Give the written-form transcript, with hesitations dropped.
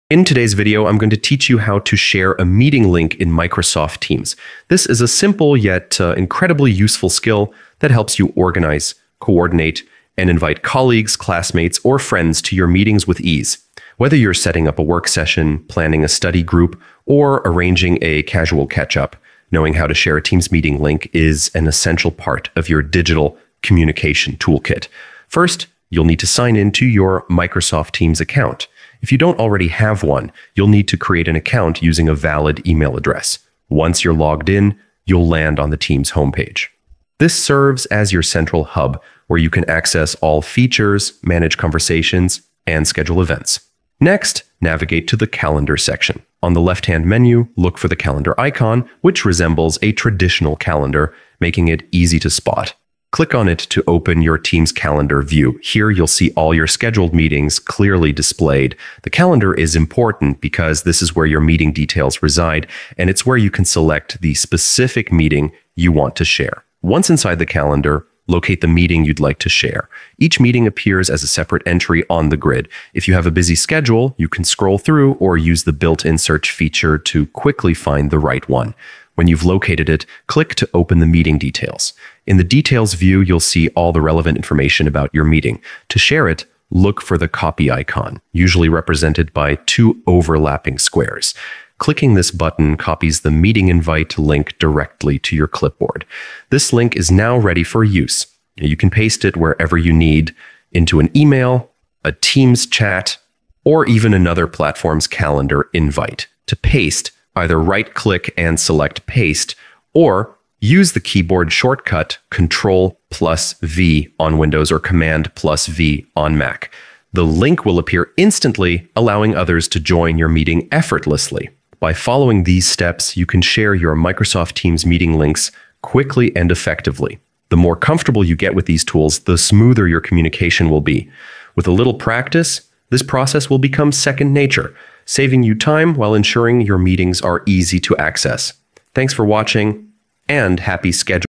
In today's video, I'm going to teach you how to share a meeting link in Microsoft Teams. This is a simple yet incredibly useful skill that helps you organize, coordinate, and invite colleagues, classmates, or friends to your meetings with ease. Whether you're setting up a work session, planning a study group, or arranging a casual catch-up, knowing how to share a Teams meeting link is an essential part of your digital communication toolkit. First, you'll need to sign into your Microsoft Teams account. If you don't already have one, you'll need to create an account using a valid email address. Once you're logged in, you'll land on the Teams homepage. This serves as your central hub where you can access all features, manage conversations, and schedule events. Next, navigate to the Calendar section. On the left-hand menu, look for the calendar icon, which resembles a traditional calendar, making it easy to spot. Click on it to open your Teams calendar view. Here you'll see all your scheduled meetings clearly displayed. The calendar is important because this is where your meeting details reside, and it's where you can select the specific meeting you want to share. Once inside the calendar, locate the meeting you'd like to share. Each meeting appears as a separate entry on the grid. If you have a busy schedule, you can scroll through or use the built-in search feature to quickly find the right one. When you've located it, click to open the meeting details. In the Details view, you'll see all the relevant information about your meeting. To share it, look for the copy icon, usually represented by two overlapping squares. Clicking this button copies the meeting invite link directly to your clipboard. This link is now ready for use. You can paste it wherever you need, into an email, a Teams chat, or even another platform's calendar invite. To paste, either right-click and select Paste, or use the keyboard shortcut Ctrl+V on Windows or Command+V on Mac. The link will appear instantly, allowing others to join your meeting effortlessly. By following these steps, you can share your Microsoft Teams meeting links quickly and effectively. The more comfortable you get with these tools, the smoother your communication will be. With a little practice, this process will become second nature, saving you time while ensuring your meetings are easy to access. Thanks for watching, and happy scheduling.